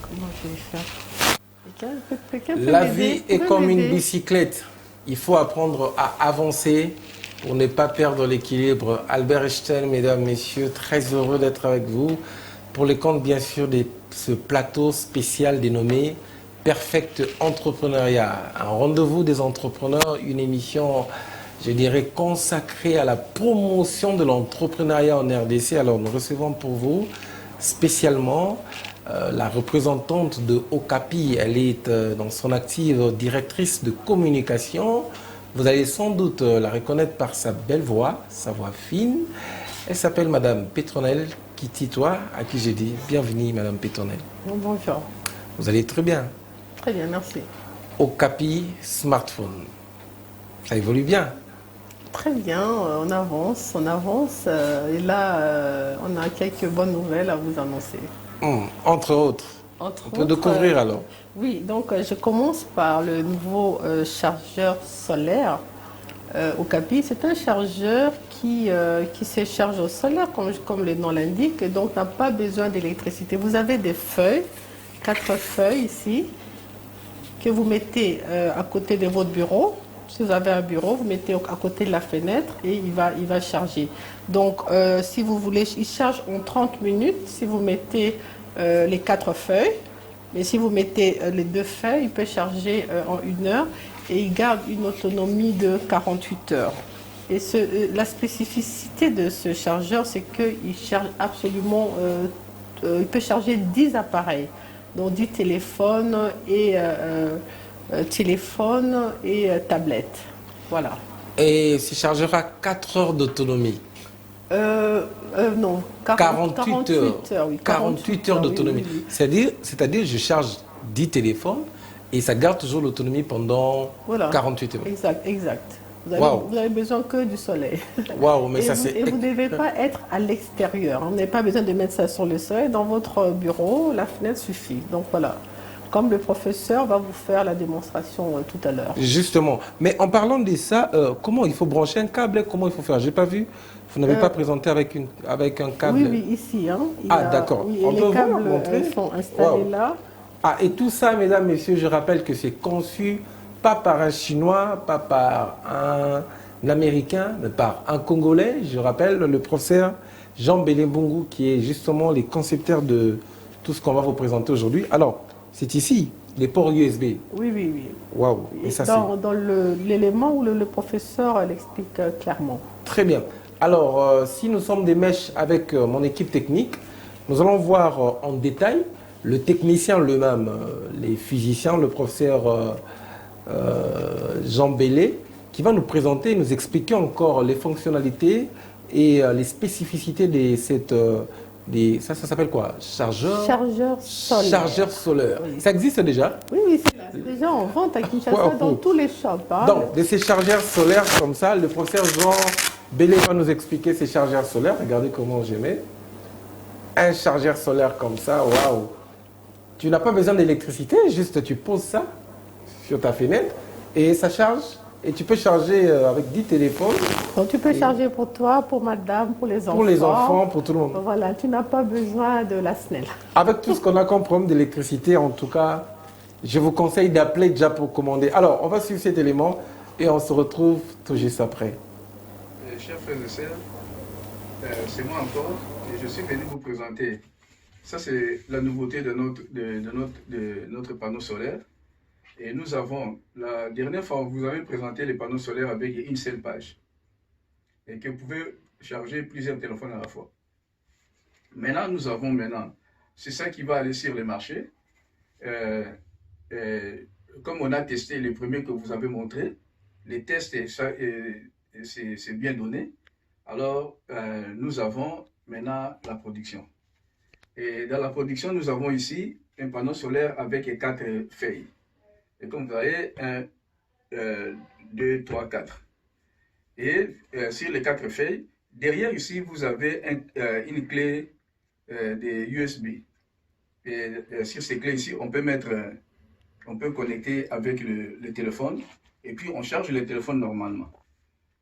Comment je vais faire? Quelqu'un peut La m'aider? vie est comme une bicyclette. Il faut apprendre à avancer pour ne pas perdre l'équilibre. Albert Einstein, mesdames, messieurs, très heureux d'être avec vous pour le compte, bien sûr, de ce plateau spécial dénommé Perfect Entrepreneuriat. Un rendez-vous des entrepreneurs, une émission, je dirais, consacrée à la promotion de l'entrepreneuriat en RDC. Alors, nous recevons pour vous spécialement la représentante de Okapi. Elle est dans son active directrice de communication. Vous allez sans doute la reconnaître par sa belle voix, sa voix fine. Elle s'appelle Madame Pétronelle Kititois, à qui j'ai dit bienvenue Madame Pétronelle. Bonjour. Vous allez très bien. Très bien, merci. Okapi Smartphone. Ça évolue bien. Très bien, on avance, on avance. Et là, on a quelques bonnes nouvelles à vous annoncer. Entre autres. Entre On peut autres, découvrir alors. Oui, donc je commence par le nouveau chargeur solaire Okapi. C'est un chargeur qui se charge au solaire, comme le nom l'indique, et donc n'a pas besoin d'électricité. Vous avez des feuilles, 4 feuilles ici, que vous mettez à côté de votre bureau. Si vous avez un bureau, vous mettez à côté de la fenêtre et il va charger. Donc, si vous voulez, il charge en 30 minutes si vous mettez les 4 feuilles. Mais si vous mettez les 2 feuilles, il peut charger en 1 heure et il garde une autonomie de 48 heures. Et la spécificité de ce chargeur, c'est qu'il charge absolument, il peut charger 10 appareils, donc 10 téléphones et tablettes. Voilà. Et ce chargera 4 heures d'autonomie. Non, 48 heures. Oui, 48 heures d'autonomie. Oui. C'est-à-dire, je charge 10 téléphones et ça garde toujours l'autonomie pendant 48 heures. Exact. Vous avez besoin que du soleil. Waouh, mais ça c'est... Et vous ne devez pas être à l'extérieur. Vous n'avez pas besoin de mettre ça sur le soleil. Dans votre bureau, la fenêtre suffit. Donc voilà. Comme le professeur va vous faire la démonstration tout à l'heure. Justement. Mais en parlant de ça, comment il faut brancher un câble? Comment il faut faire? Je n'ai pas vu. Vous n'avez pas présenté avec un câble? Oui, ici. Hein, d'accord. Oui, et les câbles sont installés là. Et tout ça, mesdames, messieurs, je rappelle que c'est conçu pas par un Chinois, pas par un Américain, mais par un Congolais. Je rappelle le professeur Jean Belembungu, qui est justement les concepteurs de tout ce qu'on va vous présenter aujourd'hui. Alors, c'est ici, les ports USB. Oui. Waouh. Et ça, dans l'élément où le professeur l'explique clairement. Très bien. Alors, si nous sommes des mèches avec mon équipe technique, nous allons voir en détail le technicien lui-même, les physiciens, le professeur Jean Bellé, qui va nous présenter, nous expliquer encore les fonctionnalités et les spécificités de cette... ça s'appelle quoi? Chargeur solaire. Chargeur solaire. Oui. Ça existe déjà? Oui, c'est déjà en vente à Kinshasa dans tous les shops. Hein. Donc, de ces chargeurs solaires comme ça, le professeur Jean Bellé va nous expliquer ces chargeurs solaires. Regardez comment je mets. Un chargeur solaire comme ça, waouh! Tu n'as pas besoin d'électricité, juste tu poses ça sur ta fenêtre et ça charge. Et tu peux charger avec 10 téléphones. Donc tu peux charger pour toi, pour madame, pour les enfants. Pour les enfants, pour tout le monde. Voilà, tu n'as pas besoin de la SNEL. Avec tout ce qu'on a comme problème d'électricité, en tout cas, je vous conseille d'appeler déjà pour commander. Alors, on va suivre cet élément et on se retrouve tout juste après. Chers frères et sœurs, c'est moi encore et je suis venu vous présenter. Ça, c'est la nouveauté de notre panneau solaire. Et nous avons, la dernière fois, vous avez présenté les panneaux solaires avec une seule page. Et que vous pouvez charger plusieurs téléphones à la fois. Maintenant, nous avons c'est ça qui va aller sur le marché. Comme on a testé les premiers que vous avez montrés, les tests, c'est bien donné. Alors, nous avons maintenant la production. Et dans la production, nous avons ici un panneau solaire avec 4 feuilles. Et comme vous voyez, 1, 2, 3, 4. Et sur les 4 feuilles, Derrière ici, vous avez une clé des USB. Et sur ces clés ici, on peut connecter avec le téléphone et puis on charge le téléphone normalement.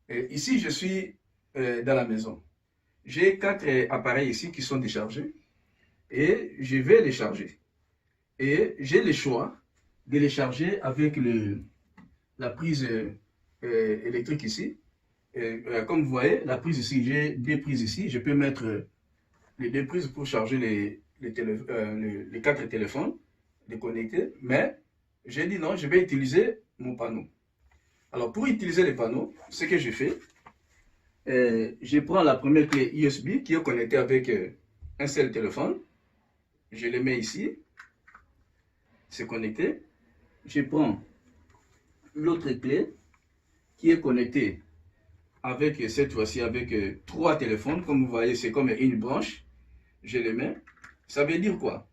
Et ici, je suis dans la maison. J'ai 4 appareils ici qui sont déchargés et je vais les charger. Et j'ai le choix de les charger avec la prise électrique ici. Et, comme vous voyez, la prise ici, j'ai 2 prises ici. Je peux mettre les 2 prises pour charger les 4 téléphones, les connecter. Mais j'ai dit non, je vais utiliser mon panneau. Alors pour utiliser les panneaux, ce que je fais, je prends la première clé USB qui est connectée avec un seul téléphone. Je le mets ici. C'est connecté. Je prends l'autre clé qui est connectée avec cette fois-ci avec 3 téléphones. Comme vous voyez, c'est comme une branche. Je les mets. Ça veut dire quoi?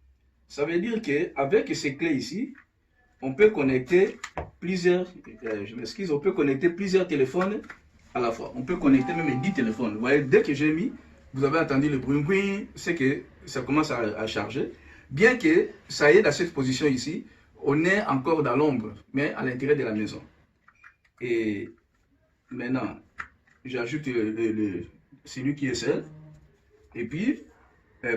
Ça veut dire qu'avec ces clés ici, on peut connecter plusieurs, on peut connecter plusieurs téléphones à la fois. On peut connecter même 10 téléphones. Vous voyez, dès que j'ai mis, vous avez entendu le bruit, c'est que ça commence à charger. Bien que ça y est dans cette position ici, on est encore dans l'ombre, mais à l'intérieur de la maison. Et maintenant, j'ajoute celui qui est seul. Et puis,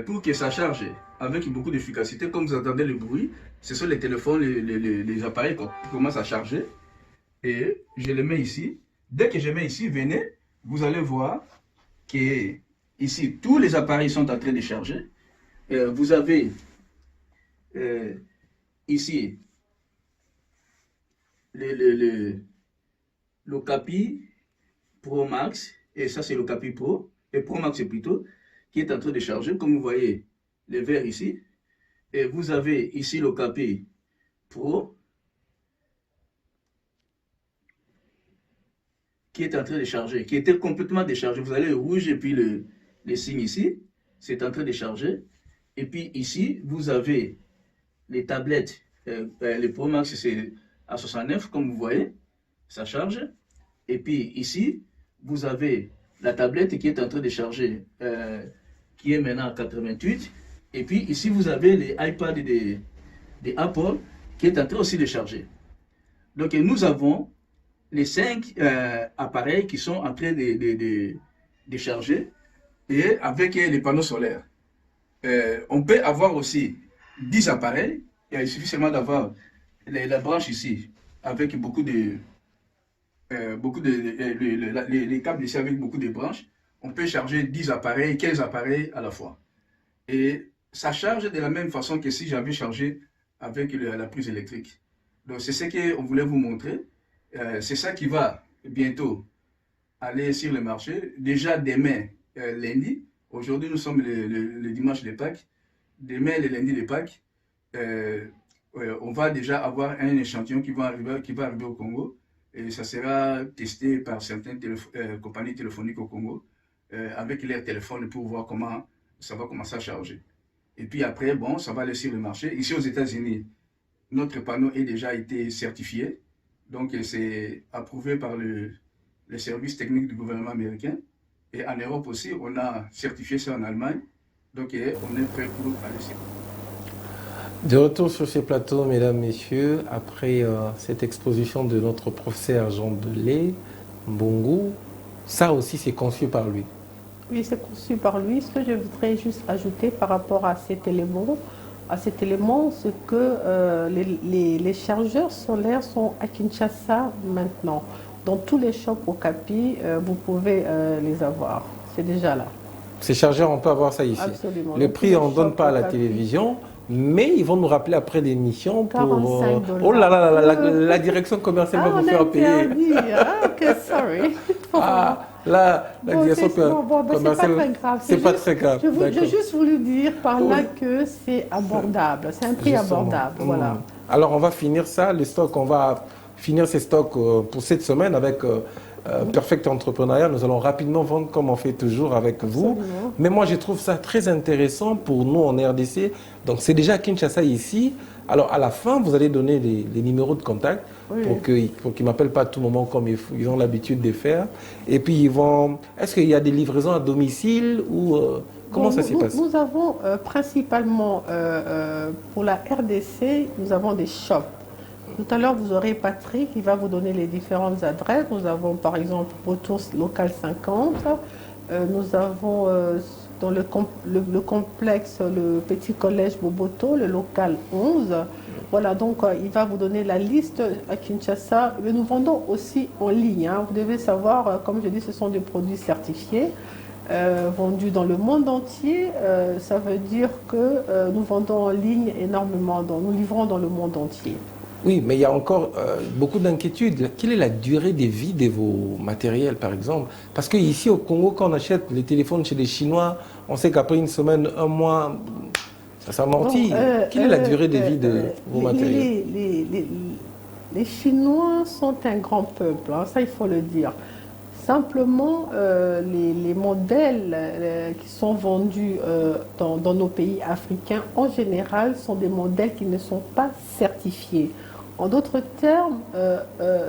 pour que ça charge avec beaucoup d'efficacité, comme vous entendez le bruit, ce sont les téléphones, les appareils qui commencent à charger. Et je les mets ici. Dès que je mets ici, venez, vous allez voir que ici, tous les appareils sont en train de charger. Vous avez ici l'Ocapi Pro Max, et ça c'est l'Ocapi Pro, et Pro Max plutôt, qui est en train de charger, comme vous voyez les verres ici. Et vous avez ici l'Ocapi Pro, qui est en train de charger, qui était complètement déchargé. Vous avez le rouge et puis le signe ici, c'est en train de charger. Et puis ici, vous avez les tablettes, le Pro Max c'est à 69, comme vous voyez, ça charge. Et puis ici, vous avez la tablette qui est en train de charger, qui est maintenant à 88. Et puis ici, vous avez les iPads des Apple qui est en train aussi de charger. Donc nous avons les 5 appareils qui sont en train de charger et avec les panneaux solaires. On peut avoir aussi 10 appareils. Il suffit seulement d'avoir la branche ici avec les câbles ici avec beaucoup de branches. On peut charger 10 appareils, 15 appareils à la fois. Et ça charge de la même façon que si j'avais chargé avec la prise électrique. Donc c'est ce qu'on voulait vous montrer. C'est ça qui va bientôt aller sur le marché. Déjà demain, lundi, aujourd'hui nous sommes le dimanche de Pâques. Demain, le lundi de Pâques, on va déjà avoir un échantillon qui va arriver au Congo. Et ça sera testé par certaines compagnies téléphoniques au Congo avec leurs téléphones pour voir comment ça va commencer à charger. Et puis après, bon, ça va aller sur le marché. Ici aux États-Unis, notre panneau a déjà été certifié. Donc c'est approuvé par les services techniques du gouvernement américain. Et en Europe aussi, on a certifié ça en Allemagne. Donc on est prêt pour aller sur. De retour sur ces plateaux, mesdames, messieurs, après cette exposition de notre professeur Jean Delay, Mbongo, ça aussi c'est conçu par lui. Oui, c'est conçu par lui. Ce que je voudrais juste ajouter par rapport à cet élément, c'est que les chargeurs solaires sont à Kinshasa maintenant. Dans tous les shops Okapi, vous pouvez les avoir. C'est déjà là. Ces chargeurs, on peut avoir ça ici. Absolument. Le prix, on ne donne pas à la télévision, mais ils vont nous rappeler après l'émission pour... Oh là là, la direction commerciale va vous faire payer. Ah, ok, sorry. Ah, là, la direction commerciale... C'est pas très grave. J'ai juste voulu dire par là que c'est abordable. C'est un prix abordable, voilà. Alors, on va finir ça, le stock, on va finir ces stocks pour cette semaine avec... Perfect Entrepreneuriat, nous allons rapidement vendre comme on fait toujours avec vous. Mais moi, je trouve ça très intéressant pour nous en RDC. Donc, c'est déjà à Kinshasa ici, Alors, à la fin, vous allez donner les numéros de contact Oui. pour qu'ils ne m'appellent pas à tout moment comme ils ont l'habitude de faire. Et puis, ils vont... Est-ce qu'il y a des livraisons à domicile ou comment ça s'est passé? Nous avons principalement, pour la RDC, nous avons des shops. Tout à l'heure, vous aurez Patrick qui va vous donner les différentes adresses. Nous avons par exemple Retour Local 50. Nous avons dans le complexe, le petit collège Boboto, le local 11. Voilà, donc il va vous donner la liste à Kinshasa. Mais nous vendons aussi en ligne, hein. Vous devez savoir, comme je dis, ce sont des produits certifiés. Vendus dans le monde entier, ça veut dire que nous vendons en ligne énormément, nous livrons dans le monde entier. Oui, mais il y a encore beaucoup d'inquiétudes. Quelle est la durée de vie de vos matériels, par exemple? Parce qu'ici, au Congo, quand on achète les téléphones chez les Chinois, on sait qu'après une semaine, un mois, ça s'amortit. Quelle est la durée de vie de vos matériels? Les Chinois sont un grand peuple, hein, ça il faut le dire. Simplement, les modèles qui sont vendus dans nos pays africains, en général, sont des modèles qui ne sont pas certifiés. En d'autres termes,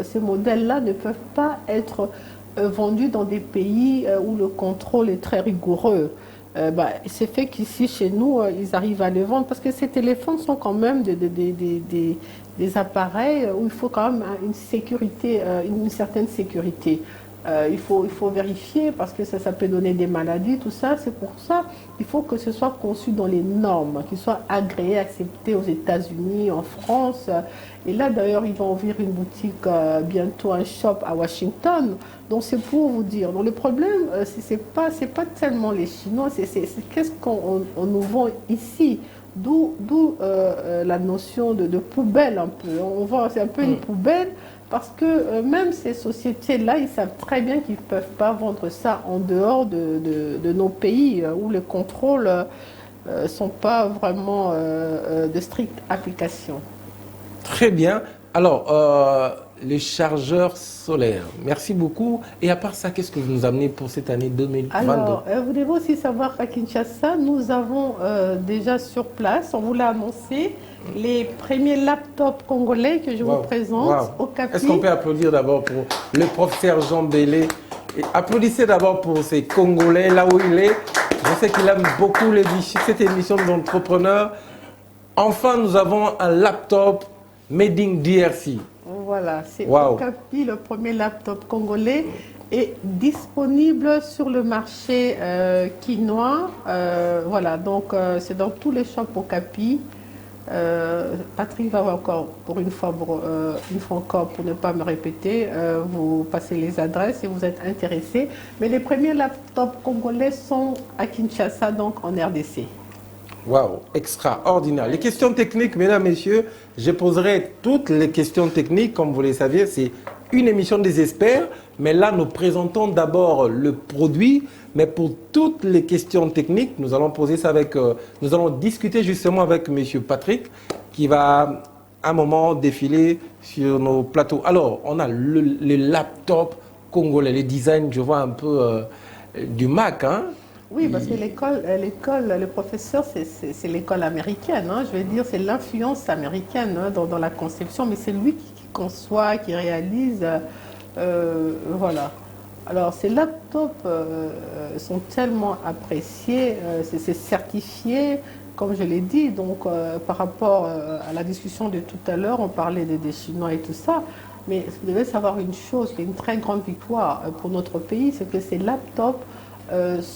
ces modèles-là ne peuvent pas être vendus dans des pays où le contrôle est très rigoureux. C'est fait qu'ici, chez nous, ils arrivent à les vendre parce que ces téléphones sont quand même des appareils où il faut quand même une sécurité, une certaine sécurité. Il faut vérifier parce que ça peut donner des maladies, tout ça. C'est pour ça qu'il faut que ce soit conçu dans les normes, qu'il soit agréé, accepté aux États-Unis, en France. Et là, d'ailleurs, ils vont ouvrir une boutique bientôt, un shop à Washington. Donc, c'est pour vous dire. Donc, le problème, c'est pas tellement les Chinois, c'est qu'est-ce qu'on nous vend ici. D'où la notion de poubelle un peu. On voit, c'est un peu une poubelle. Parce que même ces sociétés-là, ils savent très bien qu'ils ne peuvent pas vendre ça en dehors de nos pays où les contrôles ne sont pas vraiment de stricte application. Très bien. Alors, les chargeurs solaires, merci beaucoup. Et à part ça, qu'est-ce que vous nous amenez pour cette année 2022? Alors, vous devez aussi savoir qu'à Kinshasa, nous avons déjà sur place, on vous l'a annoncé, les premiers laptops congolais que je vous présente au CAPI. Est-ce qu'on peut applaudir d'abord pour le professeur Jean Bélé? Et applaudissez d'abord pour ces Congolais, là où il est. Je sais qu'il aime beaucoup cette émission d'entrepreneurs. Enfin, nous avons un laptop made in DRC. Voilà, c'est au CAPI, le premier laptop congolais est disponible sur le marché quinois. Voilà, donc c'est dans tous les shops au CAPI. Patrick va encore, pour une fois encore, pour ne pas me répéter, vous passez les adresses et vous êtes intéressés. Mais les premiers laptops congolais sont à Kinshasa, donc en RDC. Waouh, extraordinaire. Les questions techniques, mesdames, messieurs, je poserai toutes les questions techniques, comme vous le saviez, c'est une émission des experts, mais là, nous présentons d'abord le produit, mais pour toutes les questions techniques, nous allons poser ça avec, nous allons discuter justement avec monsieur Patrick, qui va un moment défiler sur nos plateaux. Alors, on a le laptop congolais, les designs, je vois un peu du Mac, hein. Oui, parce que l'école, le professeur, c'est l'école américaine. Hein, je veux dire, c'est l'influence américaine hein, dans la conception, mais c'est lui qui conçoit, qui réalise. Voilà. Alors, ces laptops sont tellement appréciés, c'est certifié, comme je l'ai dit. Donc, par rapport à la discussion de tout à l'heure, on parlait des Chinois et tout ça. Mais vous devez savoir une chose, qui est une très grande victoire pour notre pays, c'est que ces laptops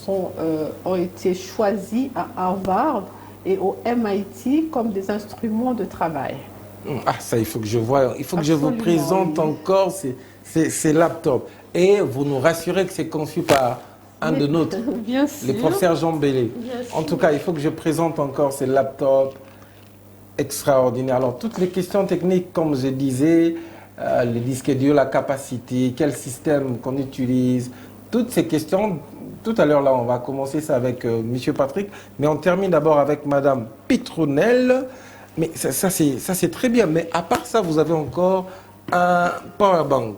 ont été choisis à Harvard et au MIT comme des instruments de travail. Ah, ça, il faut que je vois, il faut que je vous présente encore ces laptops. Et vous nous rassurez que c'est conçu par un de nôtres, le professeur Jean Bélé. En tout cas, il faut que je présente encore ces laptops extraordinaires. Alors, toutes les questions techniques, comme je disais, le disque dur, la capacité, quel système qu'on utilise, toutes ces questions. Tout à l'heure, là, on va commencer ça avec monsieur Patrick, mais on termine d'abord avec madame Pitronnel. Mais ça c'est très bien. Mais à part ça, vous avez encore un powerbank.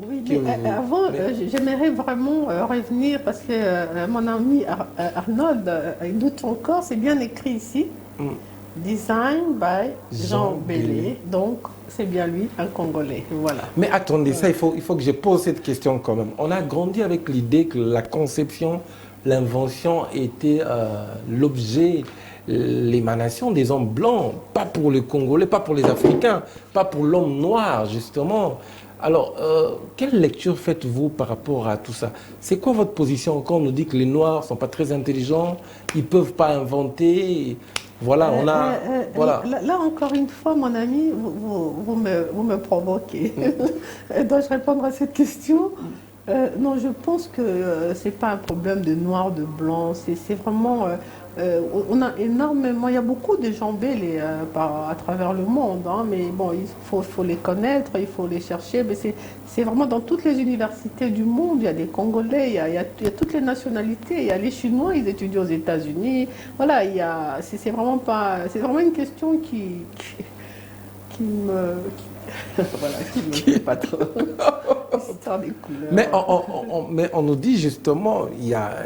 Oui, mais avant, j'aimerais vraiment revenir parce que mon ami Arnold, il doute encore, c'est bien écrit ici. Design by Jean Jean Bélé. Bélé. Donc, c'est bien lui, un Congolais. Voilà. Mais attendez, ça, il faut que je pose cette question quand même. On a grandi avec l'idée que la conception, l'invention était l'objet, l'émanation des hommes blancs, pas pour les Congolais, pas pour les Africains, pas pour l'homme noir, justement. Alors, quelle lecture faites-vous par rapport à tout ça? C'est quoi votre position quand on nous dit que les Noirs ne sont pas très intelligents, ils ne peuvent pas inventer? Voilà, on a... voilà. Là, encore une fois, mon ami, vous me provoquez. Dois-je répondre à cette question? Non, je pense que ce n'est pas un problème de noir, de blanc. C'est vraiment... on a énormément... Il y a beaucoup de gens bêlés à travers le monde. Hein, mais bon, il faut les connaître, il faut les chercher. Mais c'est vraiment dans toutes les universités du monde. Il y a des Congolais, il y a toutes les nationalités. Il y a les Chinois, ils étudient aux États-Unis. Voilà, c'est vraiment pas... C'est vraiment une question qui me... voilà, qui me plaît pas trop. Histoire des couleurs. Mais on nous dit justement, il y a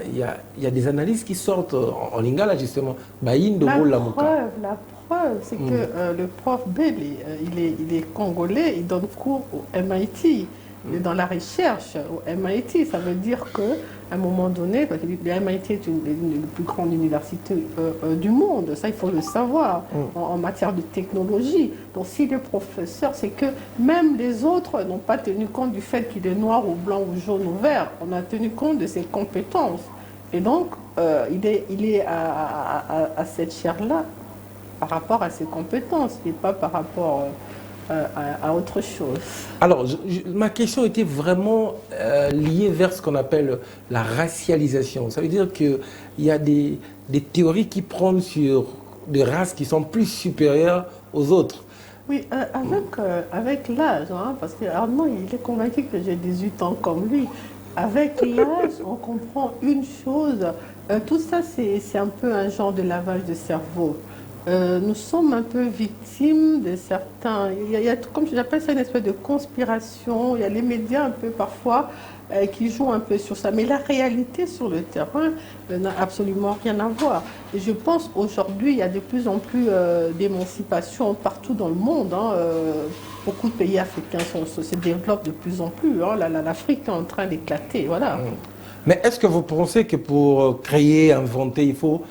des analyses qui sortent en lingala justement. La preuve, c'est que le prof Bélé, il est congolais, il donne cours au MIT. Il est dans la recherche au MIT. Ça veut dire qu'à un moment donné, parce que le MIT est une des plus grandes universités du monde, ça il faut le savoir, en matière de technologie. Donc s'il est professeur, c'est que même les autres n'ont pas tenu compte du fait qu'il est noir ou blanc ou jaune ou vert. On a tenu compte de ses compétences. Et donc, il est à cette chaire-là par rapport à ses compétences, et pas par rapport à autre chose. Alors, ma question était vraiment liée vers ce qu'on appelle la racialisation. Ça veut dire qu'il y a des théories qui prennent sur des races qui sont plus supérieures aux autres. Oui, avec l'âge, hein, parce que Arnaud, il est convaincu que j'ai 18 ans comme lui. Avec l'âge, on comprend une chose. Tout ça, c'est un peu un genre de lavage de cerveau. Nous sommes un peu victimes de certains... Il y a, comme j'appelle ça, une espèce de conspiration. Il y a les médias un peu parfois qui jouent un peu sur ça. Mais la réalité sur le terrain n'a absolument rien à voir. Et je pense aujourd'hui, il y a de plus en plus d'émancipation partout dans le monde. Hein. Beaucoup de pays africains se développent de plus en plus. Hein. L'Afrique est en train d'éclater. Voilà. Mais est-ce que vous pensez que pour créer, inventer, il faut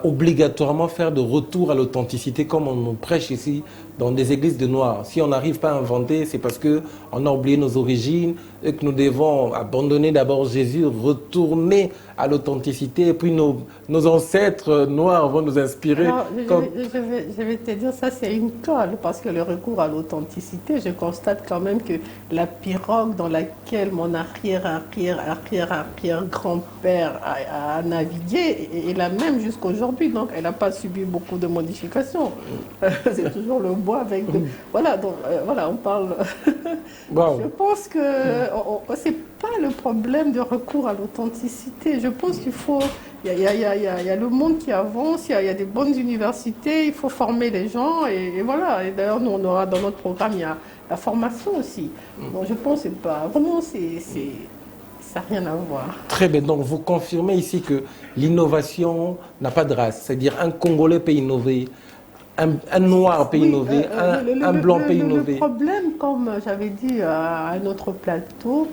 obligatoirement faire de retour à l'authenticité comme on nous prêche ici dans des églises de Noirs? Si on n'arrive pas à inventer, c'est parce qu'on a oublié nos origines et que nous devons abandonner d'abord Jésus, retourner à l'authenticité et puis nos ancêtres noirs vont nous inspirer. Alors, je vais te dire, ça c'est une colle, parce que le recours à l'authenticité, je constate quand même que la pirogue dans laquelle mon arrière-grand-père a navigué est la même jusqu'aujourd'hui, donc elle n'a pas subi beaucoup de modifications. C'est toujours le bois avec... Voilà, donc voilà, on parle... Wow. Je pense que c'est pas le problème de recours à l'authenticité. Je pense qu'il faut... Il y a le monde qui avance, il y a des bonnes universités, il faut former les gens et voilà. Et d'ailleurs, nous, on aura dans notre programme, il y a la formation aussi. Donc je pense que c'est pas... Vraiment, ça n'a rien à voir. Très bien. Donc vous confirmez ici que l'innovation n'a pas de race. C'est-à-dire un Congolais peut innover, un Noir peut innover, un Blanc peut innover. Le problème, comme j'avais dit à un autre plateau,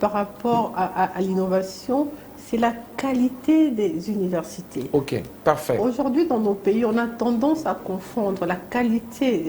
par rapport à l'innovation, c'est la qualité des universités. Ok, parfait. Aujourd'hui, dans nos pays, on a tendance à confondre la qualité,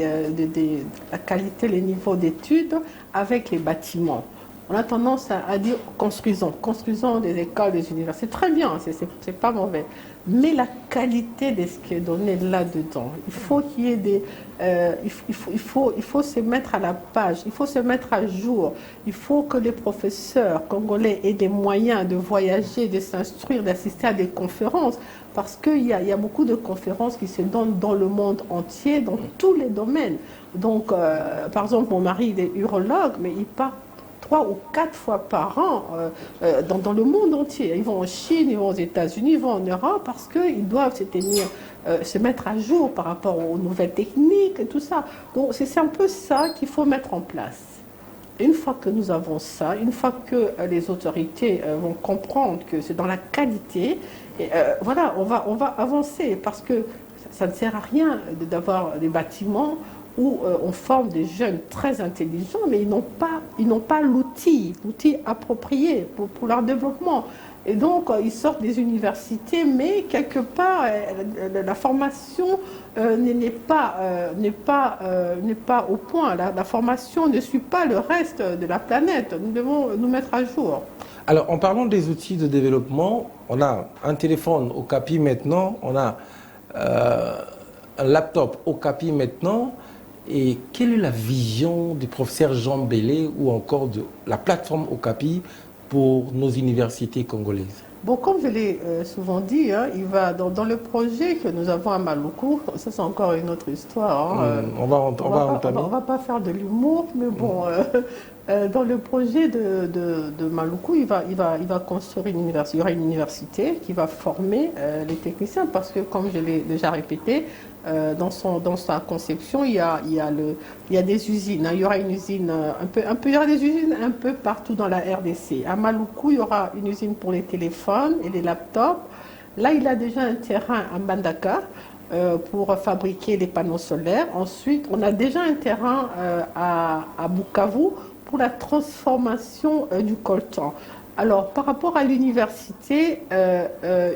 les niveaux d'études avec les bâtiments. On a tendance à dire construisons des écoles, des universités. C'est très bien, c'est pas mauvais. Mais la qualité de ce qui est donné là-dedans, il faut qu'il y ait des... il faut se mettre à la page, il faut se mettre à jour. Il faut que les professeurs congolais aient des moyens de voyager, de s'instruire, d'assister à des conférences. Parce qu'il y a beaucoup de conférences qui se donnent dans le monde entier, dans tous les domaines. Donc, par exemple, mon mari, il est urologue, mais il part 3 ou 4 fois par an dans le monde entier. Ils vont en Chine, ils vont aux États-Unis, ils vont en Europe parce qu'ils doivent se mettre à jour par rapport aux nouvelles techniques et tout ça. Donc c'est un peu ça qu'il faut mettre en place. Une fois que nous avons ça, une fois que les autorités vont comprendre que c'est dans la qualité, voilà, on va avancer parce que ça ne sert à rien d'avoir des bâtiments où on forme des jeunes très intelligents, mais ils n'ont pas l'outil approprié pour leur développement. Et donc, ils sortent des universités, mais quelque part, la formation n'est pas au point. La formation ne suit pas le reste de la planète. Nous devons nous mettre à jour. Alors, en parlant des outils de développement, on a un téléphone au CAPI maintenant, on a un laptop au CAPI maintenant. Et quelle est la vision du professeur Jean Bellé ou encore de la plateforme au CAPI pour nos universités congolaises? Bon, comme je l'ai souvent dit, hein, il va dans le projet que nous avons à Maluku, ça c'est encore une autre histoire. Hein, on va entamer. On va pas faire de l'humour, mais bon, dans le projet de Maluku, il va construire une université. Il y aura une université qui va former les techniciens parce que, comme je l'ai déjà répété, dans sa conception, il y a des usines. Hein. Il y aura une usine il y aura des usines un peu partout dans la RDC. À Maluku, il y aura une usine pour les téléphones et les laptops. Là, il a déjà un terrain à Mbandaka pour fabriquer les panneaux solaires. Ensuite, on a déjà un terrain à Bukavu pour la transformation du coltan. Alors, par rapport à l'université,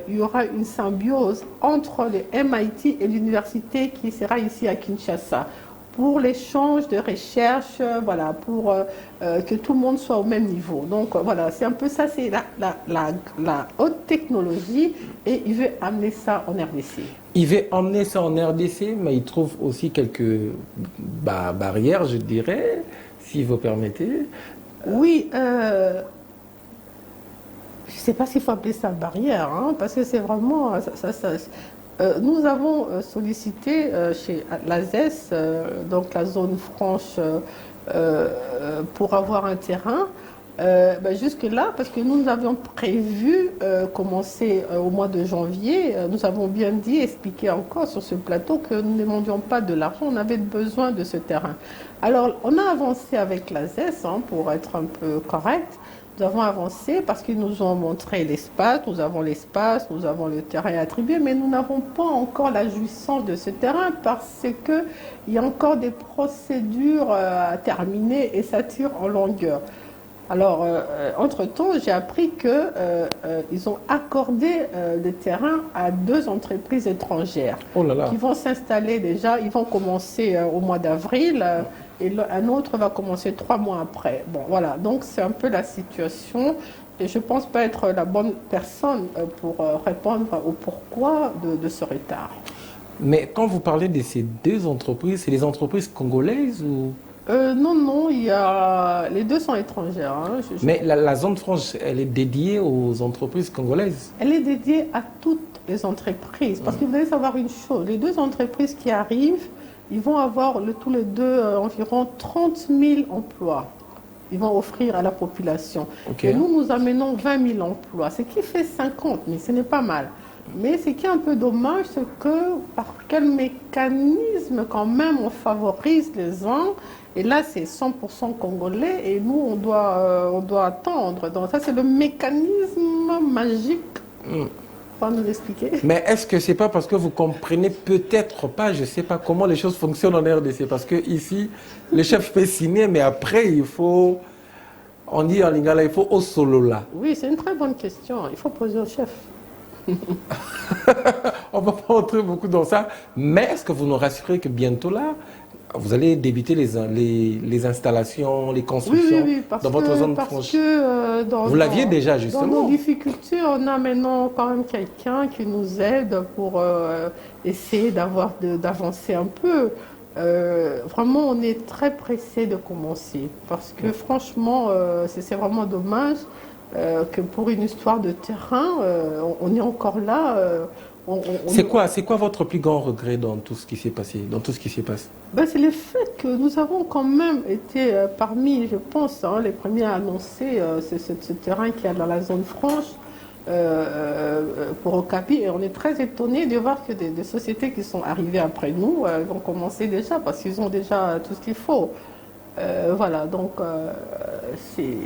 il y aura une symbiose entre le MIT et l'université qui sera ici à Kinshasa pour l'échange de recherche, voilà, pour que tout le monde soit au même niveau. Donc, voilà, c'est un peu ça, c'est la haute technologie et il veut amener ça en RDC. Il veut emmener ça en RDC, mais il trouve aussi quelques barrières, je dirais, si vous permettez. Oui, je ne sais pas s'il faut appeler ça barrière, hein, parce que c'est vraiment... nous avons sollicité chez l'ASES, donc la zone franche, pour avoir un terrain. Jusque-là, parce que nous avions prévu commencer au mois de janvier, nous avons bien dit, expliqué encore sur ce plateau que nous ne demandions pas de l'argent, on avait besoin de ce terrain. Alors, on a avancé avec l'ASES, hein, pour être un peu correct. Nous avons avancé parce qu'ils nous ont montré l'espace, nous avons le terrain attribué, mais nous n'avons pas encore la jouissance de ce terrain parce qu'il y a encore des procédures à terminer et ça tire en longueur. Alors, entre-temps, j'ai appris qu'ils ont accordé le terrain à 2 entreprises étrangères qui vont s'installer déjà, ils vont commencer au mois d'avril. Et un autre va commencer 3 mois après. Bon, voilà, donc c'est un peu la situation. Et je ne pense pas être la bonne personne pour répondre au pourquoi de ce retard. Mais quand vous parlez de ces 2 entreprises, c'est des entreprises congolaises ou... Non, les 2 sont étrangères. Hein. Mais la zone franche, elle est dédiée aux entreprises congolaises? Elle est dédiée à toutes les entreprises. Parce que vous devez savoir une chose, les 2 entreprises qui arrivent, ils vont avoir tous les 2 environ 30 000 emplois. Ils vont offrir à la population. Okay. Et nous amenons 20 000 emplois, ce qui fait 50, mais ce n'est pas mal. Mais ce qui est un peu dommage, c'est que par quel mécanisme quand même on favorise les uns. Et là, c'est 100% congolais et nous, on doit attendre. Donc ça, c'est le mécanisme magique. Pas nous l'expliquer. Mais est-ce que c'est pas parce que vous comprenez peut-être pas, je sais pas comment les choses fonctionnent en RDC, parce que ici, le chef peut signer, mais après, il faut, on dit en lingala, il faut au solo là. Oui, c'est une très bonne question. Il faut poser au chef. On va pas entrer beaucoup dans ça, mais est-ce que vous nous rassurez que bientôt là, vous allez débuter les installations, les constructions dans votre zone franche? Vous l'aviez déjà, justement. Dans nos difficultés, on a maintenant quand même quelqu'un qui nous aide pour essayer d'avancer un peu. Vraiment, on est très pressé de commencer parce que franchement, c'est vraiment dommage que pour une histoire de terrain, on est encore là. C'est quoi votre plus grand regret dans tout ce qui s'est passé, C'est le fait que nous avons quand même été parmi, je pense, les premiers à annoncer ce terrain qui est dans la zone franche pour Okapi. Et on est très étonnés de voir que des sociétés qui sont arrivées après nous vont commencer déjà parce qu'ils ont déjà tout ce qu'il faut. Voilà, donc c'est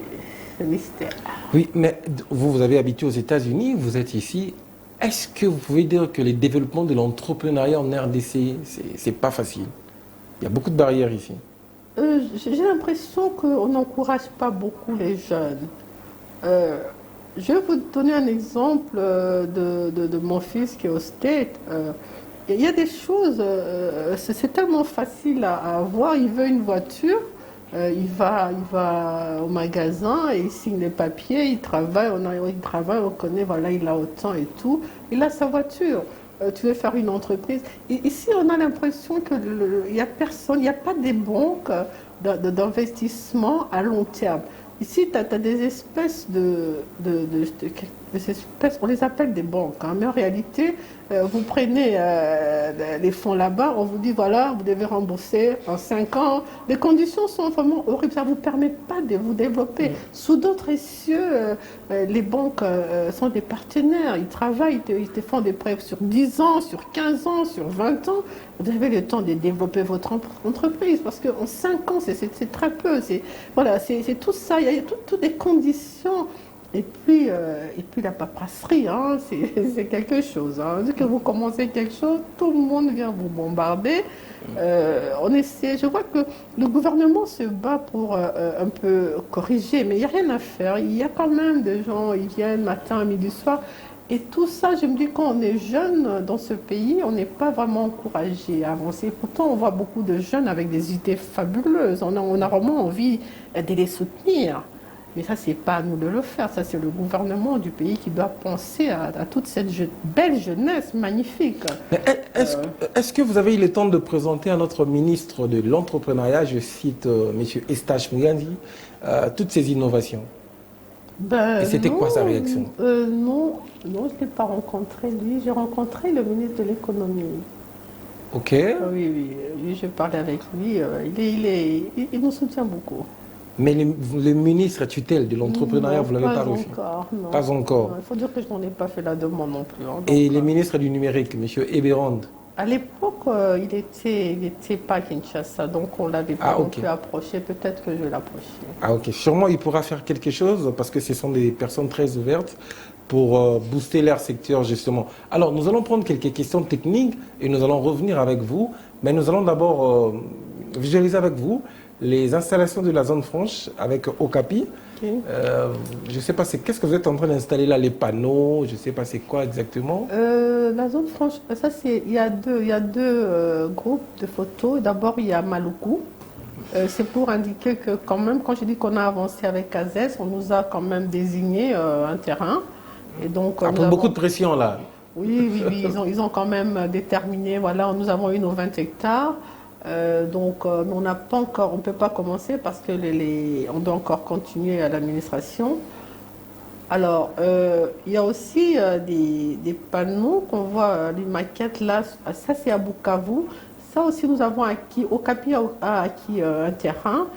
un mystère. Oui, mais vous avez habité aux États-Unis, vous êtes ici est-ce que vous pouvez dire que les développements de l'entrepreneuriat en RDC, c'est pas facile? Il y a beaucoup de barrières ici. J'ai l'impression qu'on n'encourage pas beaucoup les jeunes. Euh, je vais vous donner un exemple de mon fils qui est au State. Il y a des choses, c'est tellement facile à avoir. Il veut une voiture, il va au magasin et il signe les papiers, il travaille, on connaît, voilà, il a autant et tout. Il a sa voiture. Tu veux faire une entreprise. Et ici, on a l'impression qu'il n'y a personne, il n'y a pas des banques d'investissement à long terme. Ici, tu as des espèces des espèces, on les appelle des banques, hein, mais en réalité, vous prenez les fonds là-bas, on vous dit voilà, vous devez rembourser en 5 ans. Les conditions sont vraiment horribles, ça ne vous permet pas de vous développer. Sous d'autres cieux, les banques sont des partenaires, ils travaillent, ils te font des prêts sur 10 ans, sur 15 ans, sur 20 ans. Vous avez le temps de développer votre entreprise parce qu'en 5 ans, c'est très peu. Voilà, c'est tout ça, il y a toutes les conditions. Et puis la paperasserie, hein, c'est quelque chose. Hein. Dès que vous commencez quelque chose, tout le monde vient vous bombarder. On essaie, je vois que le gouvernement se bat pour un peu corriger, mais il n'y a rien à faire. Il y a quand même des gens, ils viennent matin, midi, soir. Et tout ça, je me dis, quand on est jeune dans ce pays, on n'est pas vraiment encouragé à avancer. Pourtant, on voit beaucoup de jeunes avec des idées fabuleuses. On a vraiment envie de les soutenir. Mais ça, c'est pas à nous de le faire. Ça, c'est le gouvernement du pays qui doit penser à toute cette belle jeunesse magnifique. Mais est-ce que vous avez eu le temps de présenter à notre ministre de l'Entrepreneuriat, je cite M. Eustache Muganzi, toutes ces innovations? Et c'était quoi sa réaction? Non, je ne l'ai pas rencontré, lui. J'ai rencontré le ministre de l'économie. Ok. Oui, je parlais avec lui. Il nous soutient beaucoup. Mais le ministre tutelle de l'entrepreneuriat, vous ne l'avez pas reçu? Non. Pas encore. Il faut dire que je n'en ai pas fait la demande non plus. Hein, et le ministre du numérique, M. Eberand? À l'époque, il était pas à Kinshasa, donc on ne l'avait pas non plus approché. Peut-être que je vais l'approcher. Ah ok, sûrement il pourra faire quelque chose parce que ce sont des personnes très ouvertes pour booster leur secteur justement. Alors nous allons prendre quelques questions techniques et nous allons revenir avec vous. Mais nous allons d'abord visualiser avec vous les installations de la zone franche avec Okapi. Okay. Je ne sais pas, qu'est-ce que vous êtes en train d'installer là, les panneaux, je ne sais pas c'est quoi exactement. La zone franche, ça c'est, il y a deux groupes de photos. D'abord il y a Maluku. C'est pour indiquer que quand même, quand je dis qu'on a avancé avec AZES, on nous a quand même désigné un terrain. Et donc, beaucoup de pression là. Oui, ils ont quand même déterminé, voilà, nous avons eu nos 20 hectares. Donc on n'a pas encore, on ne peut pas commencer parce que on doit encore continuer à l'administration. Alors, il y a aussi des panneaux qu'on voit, les maquettes là, ça c'est à Bukavu. Ça aussi nous avons acquis, Okapi a acquis un terrain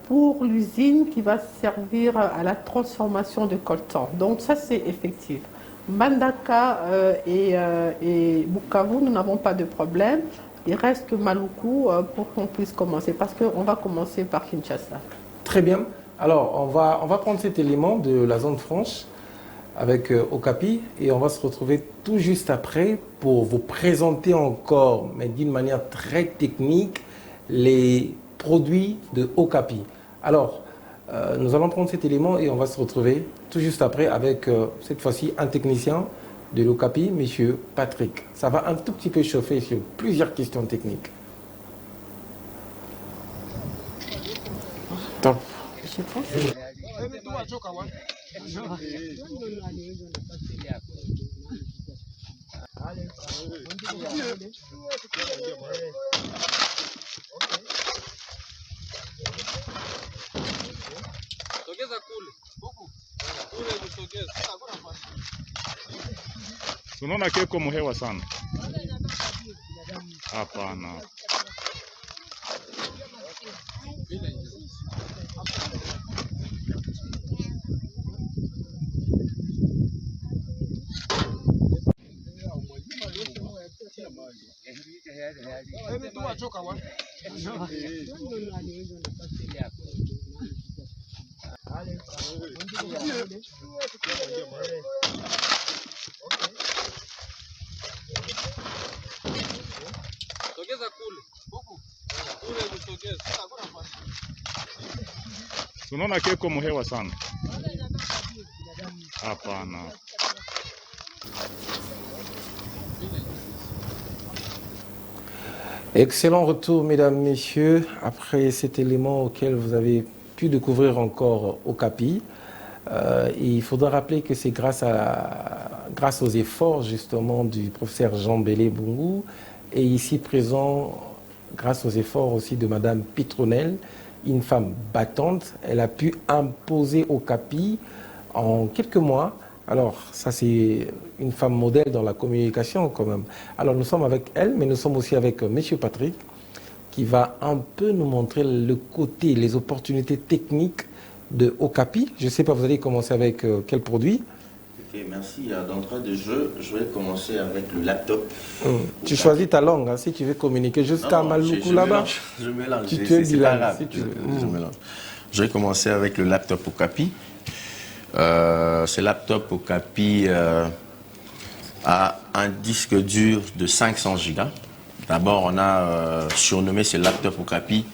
pour l'usine qui va servir à la transformation de coltan. Donc ça c'est effectif. Mbandaka et Bukavu, nous n'avons pas de problème. Il reste que Maluku pour qu'on puisse commencer, parce qu'on va commencer par Kinshasa. Très bien. Alors, on va prendre cet élément de la zone franche avec Okapi et on va se retrouver tout juste après pour vous présenter encore, mais d'une manière très technique, les produits de Okapi. Alors, nous allons prendre cet élément et on va se retrouver tout juste après avec, cette fois-ci, un technicien de l'Okapi, M. Patrick. Ça va un tout petit peu chauffer sur plusieurs questions techniques. Top. Je pense. Unaona keko muhewa sana. Hapana. Unaona keko muhewa sana. Hapana. Excellent retour, mesdames, messieurs, après cet élément auquel vous avez pu découvrir encore Okapi. Il faudra rappeler que c'est grâce aux efforts justement du professeur Jean Bélé Bungou et ici présent, grâce aux efforts aussi de madame Pitronel, une femme battante, elle a pu imposer Okapi en quelques mois. Alors, ça c'est une femme modèle dans la communication quand même. Alors, nous sommes avec elle, mais nous sommes aussi avec monsieur Patrick, qui va un peu nous montrer le côté, les opportunités techniques de Okapi. Je ne sais pas, vous allez commencer avec quel produit? Ok, merci. D'entrée de jeu, je vais commencer avec le laptop. Tu choisis ta langue, hein, si tu veux communiquer jusqu'à Maluku là-bas. Je mélange, tu es bilingue, si tu veux. Je mélange. Je vais commencer avec le laptop Okapi. Ce laptop Okapi a un disque dur de 500 Go. D'abord, on a surnommé ce laptop Okapi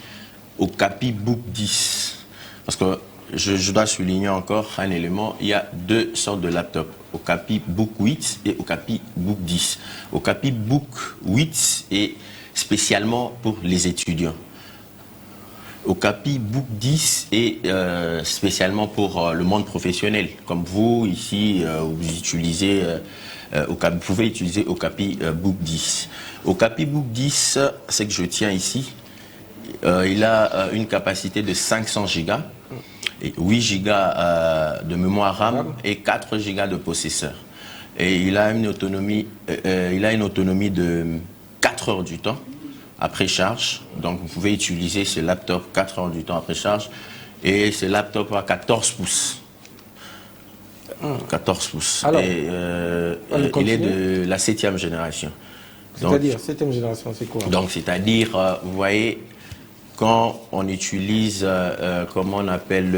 Book 10. Parce que je dois souligner encore un élément, il y a deux sortes de laptops, Okapi Book 8 et Okapi Book 10. Okapi Book 8 est spécialement pour les étudiants. Okapi Book 10 est spécialement pour le monde professionnel. Comme vous, ici, vous utilisez, vous pouvez utiliser Okapi Book 10. Okapi Book 10, c'est que je tiens ici, il a une capacité de 500 Go, et 8 Go de mémoire RAM et 4 Go de processeur. Et il a une autonomie, de 4 heures du temps après charge. Donc vous pouvez utiliser ce laptop 4 heures du temps après charge. Et ce laptop a 14 pouces. 14 pouces. Alors, et il est de la 7e génération. C'est-à-dire, 7e génération, c'est quoi? Donc, c'est-à-dire, vous voyez, quand on utilise, comment on appelle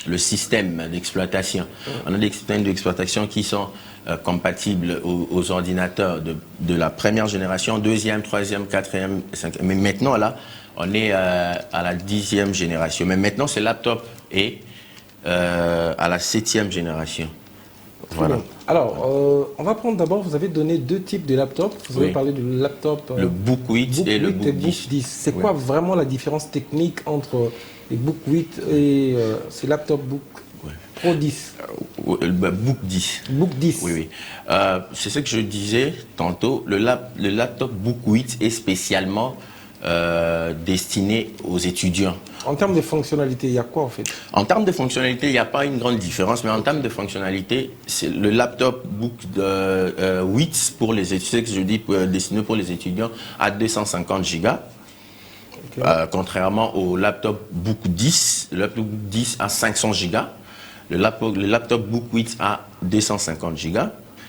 le système d'exploitation, on a des systèmes d'exploitation qui sont compatibles aux ordinateurs de la première génération, 2e, 3e, 4e, 5e. Mais maintenant, là, on est à la 10e génération. Mais maintenant, ce laptop est à la 7e génération. Voilà. Alors, on va prendre d'abord, vous avez donné deux types de laptops. Vous avez parlé du laptop... le Book 8 et le Book 10. C'est quoi vraiment la différence technique entre les Book 8 et ces laptops Book Pro 10? Book 10. Book 10. Oui, oui. C'est ce que je disais tantôt. Le laptop Book 8 est spécialement destiné aux étudiants. En termes de fonctionnalité, il y a quoi en fait? En termes de fonctionnalité, il n'y a pas une grande différence, mais en termes de fonctionnalité, c'est le laptop Book 8 pour les étudiants, que je dis destiné pour les étudiants, à 250 Go. Okay. Contrairement au laptop Book 10, le laptop Book 10 à 500 Go, le laptop Book 8 à 250 Go,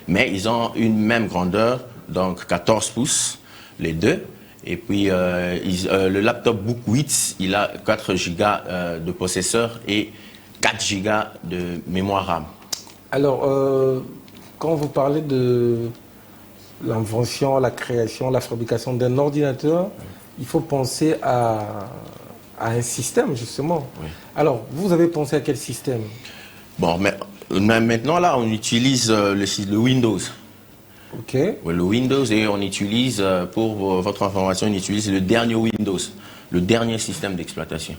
mais ils ont une même grandeur, donc 14 pouces, les deux. Et puis, le laptop Book 8, il a 4 Go de processeur et 4 Go de mémoire RAM. Alors, quand vous parlez de l'invention, la création, la fabrication d'un ordinateur, il faut penser à un système, justement. Oui. Alors, vous avez pensé à quel système? Bon, mais maintenant, là, on utilise le Windows. Ok. Le Windows, et on utilise, pour votre information, on utilise le dernier Windows, le dernier système d'exploitation.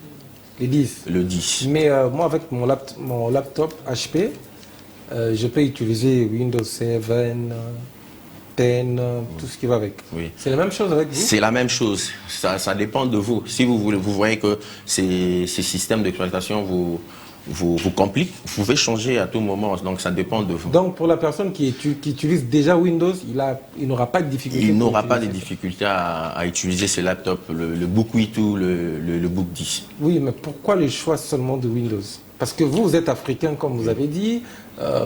Le 10. Le 10. Mais moi, avec mon laptop HP, je peux utiliser Windows 7, 10, tout ce qui va avec. Oui. C'est la même chose avec vous? C'est la même chose. Ça dépend de vous. Si vous voyez que ces systèmes d'exploitation vous complique, vous pouvez changer à tout moment, donc ça dépend de vous. Donc pour la personne qui utilise déjà Windows, il n'aura pas de difficulté? Il n'aura pas de difficulté à utiliser ce laptop, le Book 8 ou le Book 10. Oui, mais pourquoi le choix seulement de Windows? Parce que vous êtes africain, comme vous avez dit,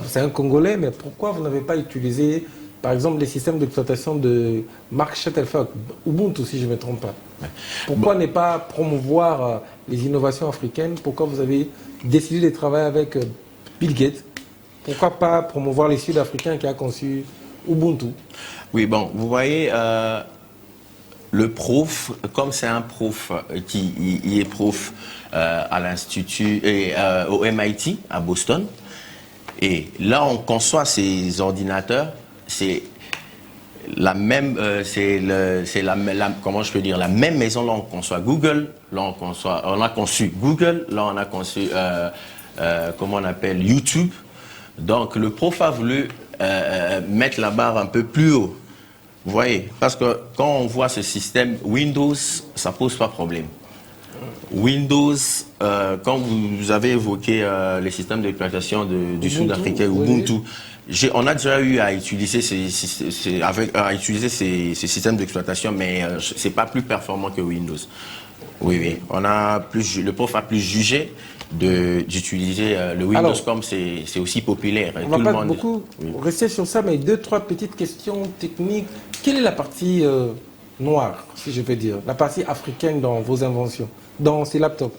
c'est un Congolais, mais pourquoi vous n'avez pas utilisé, par exemple, les systèmes d'exploitation de Mark Shuttleworth, Ubuntu, si je ne me trompe pas? Pourquoi ne pas promouvoir les innovations africaines? Pourquoi vous avez décidé de travailler avec Bill Gates? Pourquoi pas promouvoir les Sud-Africains qui a conçu Ubuntu? Oui, bon, vous voyez, le prof, comme c'est un prof il est prof à l'Institut et au MIT à Boston, et là on conçoit ces ordinateurs, c'est la même, comment je peux dire, la même maison. Là on conçoit Google, là on a conçu Google, là on a conçu comment on appelle YouTube. Donc le prof a voulu mettre la barre un peu plus haut. Vous voyez, parce que quand on voit ce système Windows, ça pose pas problème. Windows, quand vous avez évoqué les systèmes d'exploitation du Sud-Africain, Ubuntu, on a déjà eu à utiliser ces systèmes d'exploitation, mais c'est pas plus performant que Windows. Oui, oui. Le prof a plus jugé d'utiliser le Windows. Alors, comme c'est aussi populaire. On ne va pas beaucoup rester sur ça, mais 2-3 petites questions techniques. Quelle est la partie noire, si je peux dire, la partie africaine dans vos inventions, dans ces laptops?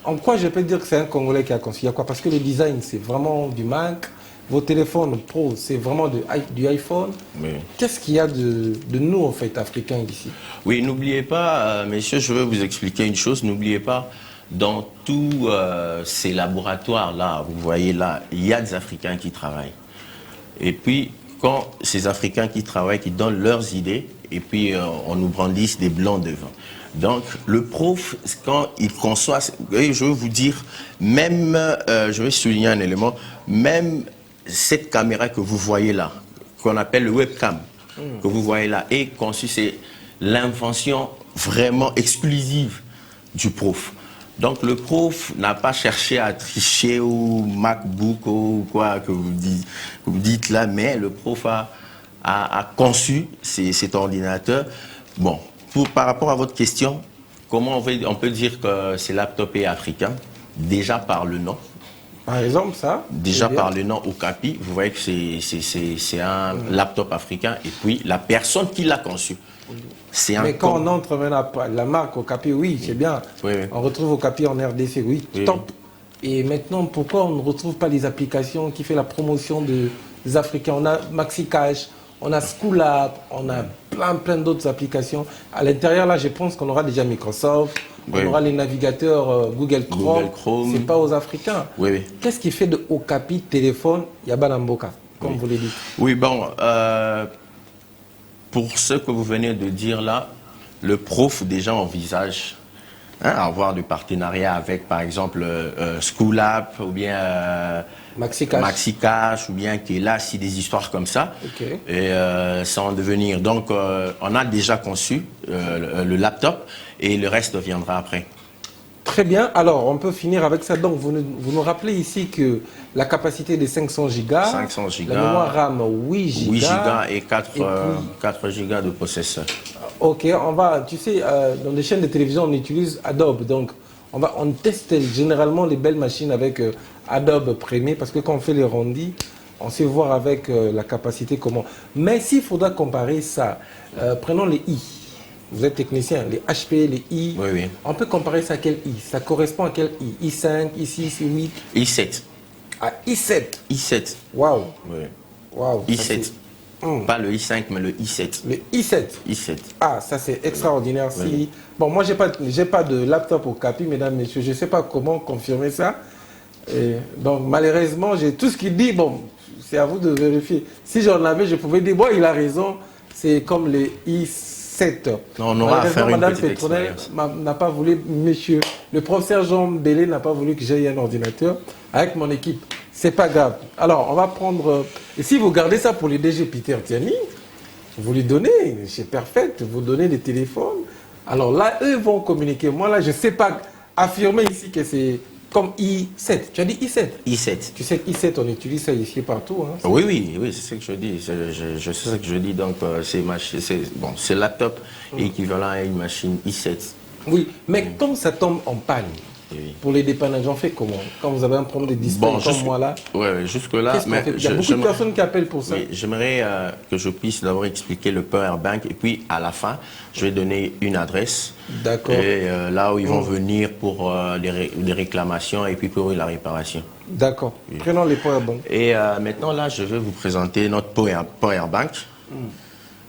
En quoi je peux dire que c'est un Congolais qui a conçu? Parce que le design, c'est vraiment du Mac. Vos téléphones pro, c'est vraiment du iPhone. Oui. Qu'est-ce qu'il y a de nous, en fait, africains ici? Oui, n'oubliez pas, messieurs, je veux vous expliquer une chose. N'oubliez pas, dans tous ces laboratoires-là, vous voyez là, il y a des Africains qui travaillent. Et puis, quand ces Africains qui travaillent, qui donnent leurs idées, et puis on nous brandisse des blancs devant. Donc, le prof, quand il conçoit, je veux vous dire, même, je vais souligner un élément, même cette caméra que vous voyez là, qu'on appelle le webcam, que vous voyez là, est conçue, c'est l'invention vraiment exclusive du prof. Donc le prof n'a pas cherché à tricher au MacBook ou quoi que vous dites là, mais le prof a conçu cet ordinateur. Bon, par rapport à votre question, comment on peut dire que ce laptop est africain? Déjà par le nom. Par exemple, ça? Déjà par le nom Okapi, vous voyez que c'est un laptop africain, et puis la personne qui l'a conçu. Mais quand on entre la marque Okapi, oui, c'est bien. Oui, oui. On retrouve Okapi en RDC, oui, oui, top. Et maintenant, pourquoi on ne retrouve pas les applications qui font la promotion des Africains? On a MaxiCash, on a Schoolab, on a plein d'autres applications. À l'intérieur, là, je pense qu'on aura déjà Microsoft. On aura les navigateurs Google Chrome. C'est pas aux Africains. Oui, oui. Qu'est-ce qui fait de Okapi téléphone Yabanamboka, comme vous l'avez dit? Oui, bon, pour ce que vous venez de dire là, le prof déjà envisage avoir du partenariat avec, par exemple, Schoolab ou bien MaxiCash ou bien Kela, si des histoires comme ça, et ça en devenir. Donc, on a déjà conçu le laptop et le reste viendra après. Très bien. Alors, on peut finir avec ça. Donc, vous nous rappelez ici que la capacité de 500 gigas, la mémoire RAM 8 gigas, 8 gigas et 4 gigas de processeur. Ok, on va, tu sais, dans les chaînes de télévision, on utilise Adobe. Donc, on teste généralement les belles machines avec Adobe Premiere, parce que quand on fait les rendis, on sait voir avec la capacité comment. Mais s'il faudra comparer ça, prenons les i. Vous êtes technicien, les HP, les i. Oui, oui. On peut comparer ça à quel i? Ça correspond à quel i? i5, i6, i8? i7. Ah, i7. i7. Waouh. Oui. Waouh. i7. Pas le i5, mais le i7. Le i7. i7. Ah, ça c'est extraordinaire. Oui. Si... Bon, moi, j'ai pas de laptop Okapi, mesdames, messieurs. Je ne sais pas comment confirmer ça. Et donc, malheureusement, j'ai tout ce qu'il dit. Bon, c'est à vous de vérifier. Si j'en avais, je pouvais dire, bon, il a raison. C'est comme le i7. Non, on aura à faire une petite expérience. N'a pas voulu, monsieur, le professeur Jean Bellé n'a pas voulu que j'aie un ordinateur avec mon équipe. C'est pas grave. Alors, on va prendre... Et si vous gardez ça pour les DG Peter Tiani, vous lui donnez, c'est parfait, vous donnez des téléphones. Alors là, eux vont communiquer. Moi, là, je ne sais pas affirmer ici que c'est comme i7. Tu as dit i7? i7. Tu sais i7, on utilise ça ici partout. Hein, oui, c'est ce que je dis. Je sais ce que je dis. Donc, c'est laptop équivalent à une machine i7. Oui, mais quand ça tombe en panne, pour les dépannages, on fait comment? Quand vous avez un problème de display comme moi là? Oui, jusque-là. Il y a beaucoup de personnes qui appellent pour ça. Oui, j'aimerais que je puisse d'abord expliquer le Power Bank et puis à la fin, je vais donner une adresse. D'accord. Et là où ils vont venir pour les réclamations et puis pour la réparation. D'accord. Oui. Prenons les Power Bank. Et maintenant là, je vais vous présenter notre Power Bank.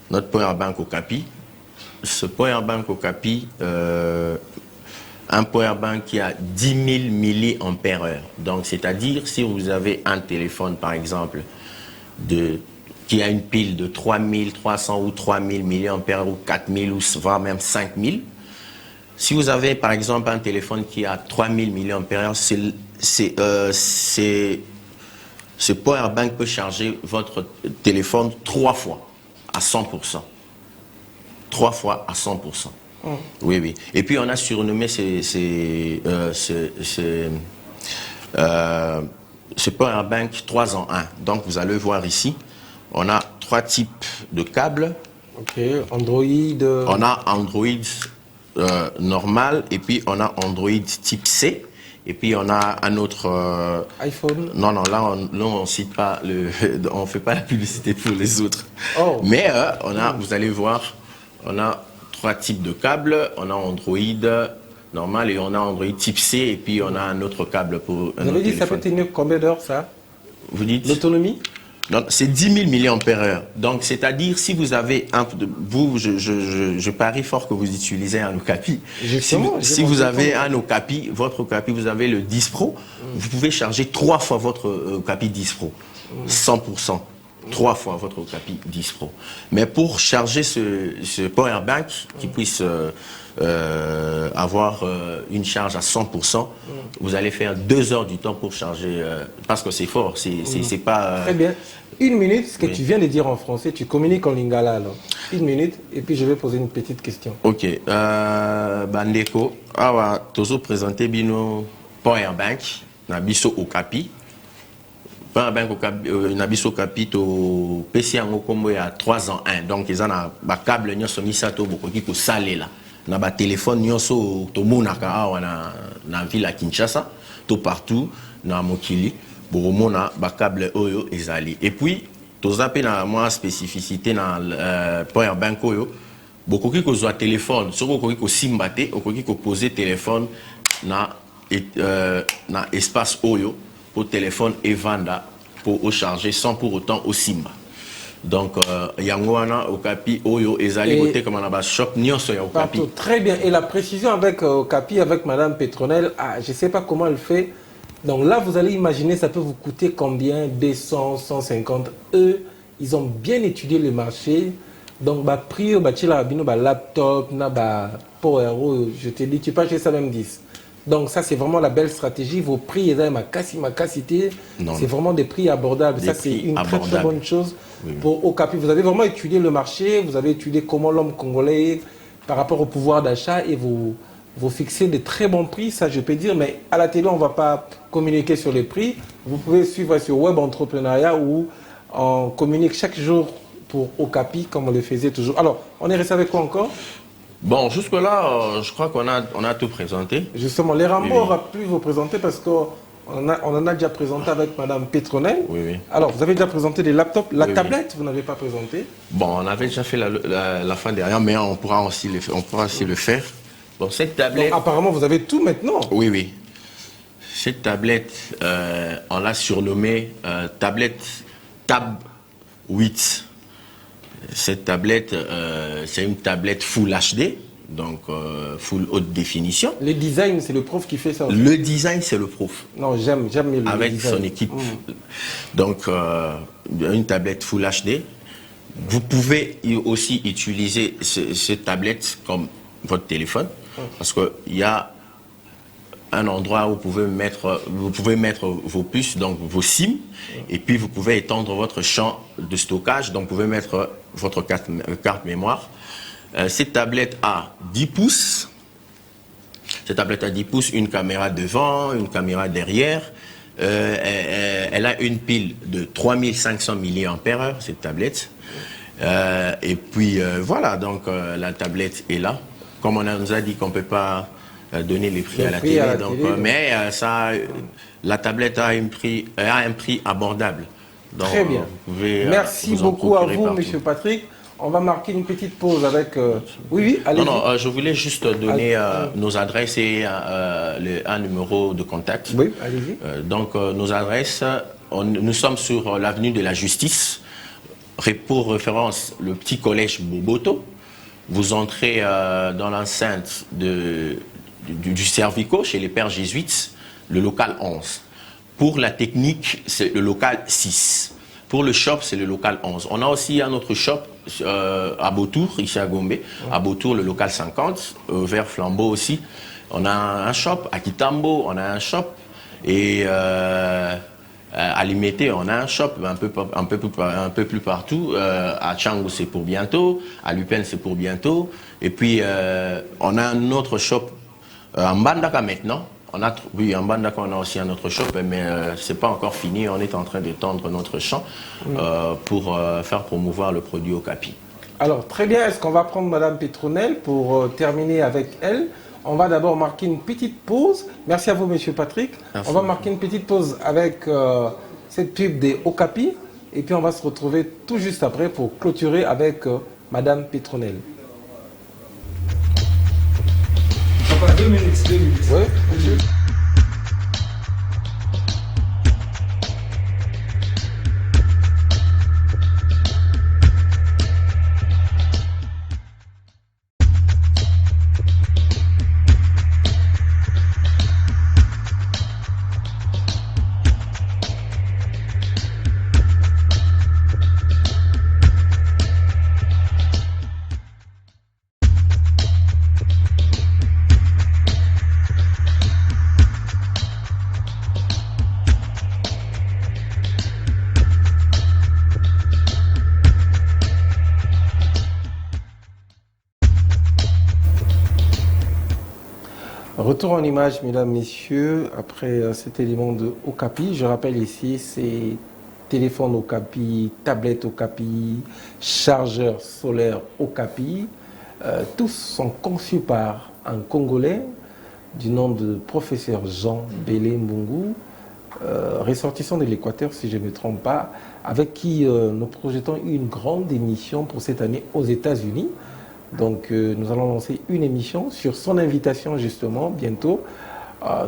Notre Power Bank Okapi. ce powerbank Okapi, un powerbank qui a 10 000 milliampères-heure. Donc, c'est-à-dire, si vous avez un téléphone, par exemple, qui a une pile de 3300 ou 3000 milliampères ou 4000 ou voire même 5000, si vous avez, par exemple, un téléphone qui a 3000 milliampères-heure, ce powerbank peut charger votre téléphone 3 fois à 100%. 3 fois à 100%. Oui, oui. Et puis, on a surnommé ce powerbank 3 en 1. Donc, vous allez voir ici, on a 3 types de câbles. Ok, Android. On a Android normal, et puis on a Android type C. Et puis on a un autre iPhone. Non, non, là on cite pas on fait pas la publicité pour les autres. Oh. Mais vous allez voir, on a 3 types de câbles. On a Android normal et on a Android type C, et puis on a un autre câble pour. Vous avez dit que ça peut tenir combien d'heures, ça? Vous dites l'autonomie? C'est 10 000 milliampères-heure. Donc, c'est-à-dire, si vous avez je parie fort que vous utilisez un Okapi. Si vous avez un Okapi, votre Okapi, vous avez le 10 Pro, vous pouvez charger 3 fois votre Okapi 10 Pro. 100%. 3 fois votre Okapi 10 Pro. Mais pour charger ce powerbank qui puisse avoir une charge à 100%, vous allez faire 2 heures du temps pour charger, parce que c'est fort, c'est pas... Très bien. 1 minute, ce que tu viens de dire en français, tu communiques en lingala alors. 1 minute, et puis je vais poser une petite question. Ok. Bandeko, awa tozo présenter bino powerbank na biso Okapi. Powerbank Okapi na biso Okapi to PC yango kombo ya 3 en 1. Donc ils ont ba câble nyonso misato bokoki ko salela. Na ba téléphone nyonso to monaka awa na ville à Kinshasa, to partout na mokili. Boromona ba câble oyo ezali. Et puis tozape na moi spécificité na powerbank oyo bokoki ko zwa téléphone, soko koki ko simbate, okoki ko poser téléphone na espace oyo pour téléphone et vanda pour charger sans pour autant au simba. Donc yango wana Okapi oyo ezali côté comme na ba shop nyonso ya Okapi. Très bien. Et la précision avec Okapi, avec Madame Petronel, je sais pas comment elle fait. Donc là, vous allez imaginer, ça peut vous coûter combien? 200, 150. Eux, ils ont bien étudié le marché. Donc, prix, laptop, power, je te dis, tu peux acheter ça même 10. Donc ça, c'est vraiment la belle stratégie. Vos prix, c'est vraiment des prix abordables. Ça, c'est une très, très bonne chose pour Okapi. Vous avez vraiment étudié le marché, vous avez étudié comment l'homme congolais, par rapport au pouvoir d'achat, et vous fixez de très bons prix, ça je peux dire, mais à la télé, on ne va pas communiquer sur les prix. Vous pouvez suivre sur Web Entrepreneuriat où on communique chaque jour pour Okapi, comme on le faisait toujours. Alors, on est resté avec quoi encore? Bon, jusque-là, je crois qu'on a tout présenté. Justement, les Rambo aura pu vous présenter parce qu'on en a déjà présenté avec Madame Petronel. Oui, oui. Alors, vous avez déjà présenté des laptops. La tablette, vous n'avez pas présenté? Bon, on avait déjà fait la fin dernière, mais on pourra aussi le faire. Bon, cette tablette... Donc, apparemment, vous avez tout maintenant. Oui, oui. Cette tablette, on l'a surnommée tablette Tab 8. Cette tablette, c'est une tablette Full HD, donc Full haute définition. Le design, c'est le prof qui fait ça. Le design, c'est le prof. Non, j'aime le avec design. Son équipe. Donc, une tablette Full HD. Vous pouvez aussi utiliser cette tablette comme votre téléphone. Parce qu'il y a un endroit où vous pouvez mettre vos puces, donc vos SIM, et puis vous pouvez étendre votre champ de stockage, donc vous pouvez mettre votre carte mémoire. Cette tablette a 10 pouces. Cette tablette a 10 pouces, une caméra devant, une caméra derrière. Elle a une pile de 3500 mAh, cette tablette. Et puis voilà, donc la tablette est là. Comme on nous a dit qu'on ne peut pas donner les prix à la télé, mais la tablette a un prix abordable. Donc, très bien. Merci beaucoup à vous, Monsieur Patrick. On va marquer une petite pause avec... Oui, allez-y. Non, je voulais juste donner nos adresses et un numéro de contact. Oui, allez-y. Donc, nos adresses, nous sommes sur l'avenue de la Justice, pour référence le petit collège Boboto. vous entrez dans l'enceinte du Cervico, chez les pères jésuites, le local 11. Pour la technique, c'est le local 6. Pour le shop, c'est le local 11. On a aussi un autre shop à Beautour, ici à Gombe. À Beautour, le local 50, vers Flambeau aussi. On a un shop à Kitambo, on a un shop. Et à Limité, on a un shop un peu plus partout. À Tchangou, c'est pour bientôt. À Lupen, c'est pour bientôt. Et puis, on a un autre shop en Mbandaka maintenant. Oui, en Mbandaka, on a aussi un autre shop, mais ce n'est pas encore fini. On est en train d'étendre notre champ pour faire promouvoir le produit Okapi. Alors, très bien. Est-ce qu'on va prendre Madame Petronel pour terminer avec elle? On va d'abord marquer une petite pause. Merci à vous, Monsieur Patrick. Merci. On va marquer une petite pause avec cette pub des Okapi. Et puis, on va se retrouver tout juste après pour clôturer avec Madame Petronel. 2 minutes. Oui, monsieur. Retour en image, mesdames, messieurs, après cet élément de Okapi. Je rappelle ici, c'est téléphone Okapi, tablette Okapi, chargeur solaire Okapi. Tous sont conçus par un Congolais du nom de professeur Jean Bélé Mbungu, ressortissant de l'Équateur, si je ne me trompe pas, avec qui nous projetons une grande émission pour cette année aux États-Unis. Donc nous allons lancer une émission sur son invitation justement bientôt.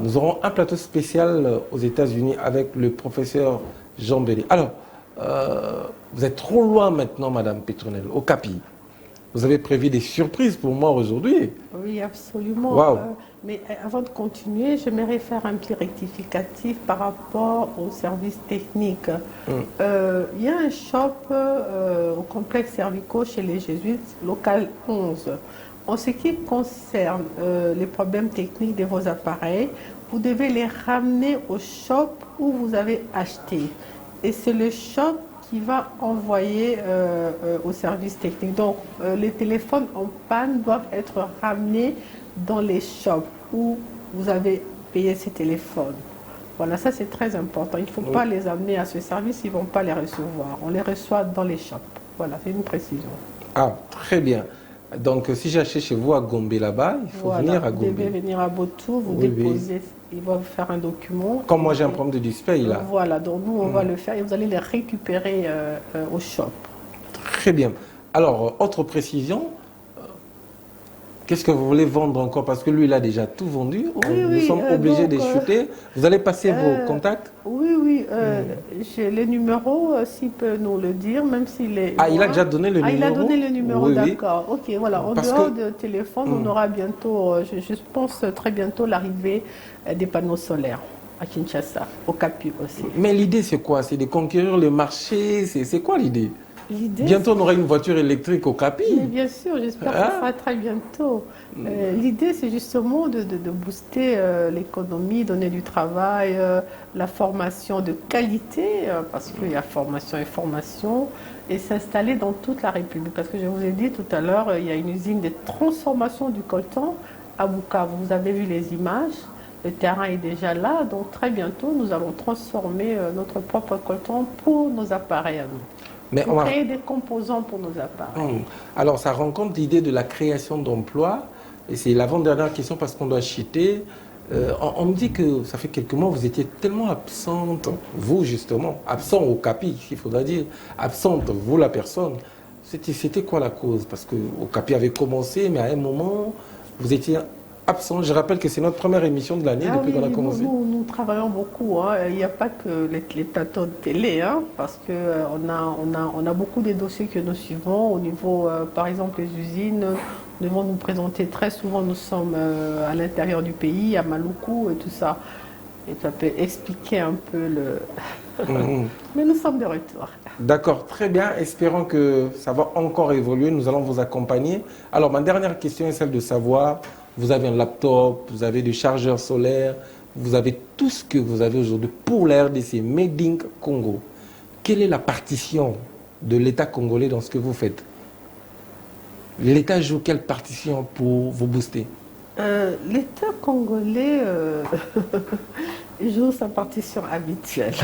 Nous aurons un plateau spécial aux États-Unis avec le professeur Jean Bélé. Alors, vous êtes trop loin maintenant, Madame Petronel, Okapi. Vous avez prévu des surprises pour moi aujourd'hui. Oui, absolument. Wow. Mais avant de continuer, j'aimerais faire un petit rectificatif par rapport au service technique. Il y a un shop au complexe Cervico chez les Jésuites, local 11. En ce qui concerne les problèmes techniques de vos appareils, vous devez les ramener au shop où vous avez acheté. Et c'est le shop qui va envoyer au service technique. Donc, les téléphones en panne doivent être ramenés dans les shops où vous avez payé ces téléphones. Voilà, ça c'est très important. Il ne faut pas les amener à ce service, ils ne vont pas les recevoir. On les reçoit dans les shops. Voilà, c'est une précision. Ah, très bien. Donc, si j'achète chez vous à Gombe là-bas, il faut venir à Gombe. Vous devez venir à Beautour, vous déposez, il va vous faire un document. Comme moi j'ai un problème de display là. Voilà, donc nous on va le faire et vous allez les récupérer au shop. Très bien. Alors, autre précision, qu'est-ce que vous voulez vendre encore? Parce que lui, il a déjà tout vendu. Nous sommes obligés de chuter. Vous allez passer vos contacts? Oui. J'ai les numéros, s'il peut nous le dire, même s'il est... Ah, il a déjà donné le numéro? Il a donné le numéro, oui, d'accord. Ok, voilà. En dehors de téléphone, on aura bientôt, je pense très bientôt, l'arrivée des panneaux solaires à Kinshasa, au Capu aussi. Mais l'idée, c'est quoi? C'est de conquérir le marché? C'est quoi l'idée? Bientôt, on aura une voiture électrique au Capi. Mais bien sûr, j'espère que ça sera très bientôt. L'idée, c'est justement de booster l'économie, donner du travail, la formation de qualité, parce qu'il y a formation et formation, et s'installer dans toute la République. Parce que je vous ai dit tout à l'heure, il y a une usine de transformation du coltan à Bukavu. Vous avez vu les images. Le terrain est déjà là, donc très bientôt, nous allons transformer notre propre coltan pour nos appareils à nous. Mais pour créer des composants pour nos appareils. Alors, ça rencontre l'idée de la création d'emplois. Et c'est l'avant-dernière question parce qu'on doit chuter. On me dit que ça fait quelques mois, vous étiez tellement absente, vous justement, absent au Capi, il faudra dire, absente, vous la personne. C'était quoi la cause? Parce que au Capi avait commencé, mais à un moment, vous étiez absent. Je rappelle que c'est notre première émission de l'année depuis qu'on a commencé. Nous travaillons beaucoup. Hein. Il n'y a pas que les plateaux de télé, hein, parce qu'on a beaucoup de dossiers que nous suivons. Au niveau, par exemple, les usines, nous devons nous présenter très souvent. Nous sommes à l'intérieur du pays, à Maluku et tout ça. Et ça peut expliquer un peu le... Mais nous sommes de retour. D'accord, très bien. Espérons que ça va encore évoluer. Nous allons vous accompagner. Alors, ma dernière question est celle de savoir, vous avez un laptop, vous avez des chargeurs solaires, vous avez tout ce que vous avez aujourd'hui pour la RDC, Made in Congo. Quelle est la partition de l'État congolais dans ce que vous faites? L'État joue quelle partition pour vous booster? L'État congolais joue sa partition habituelle.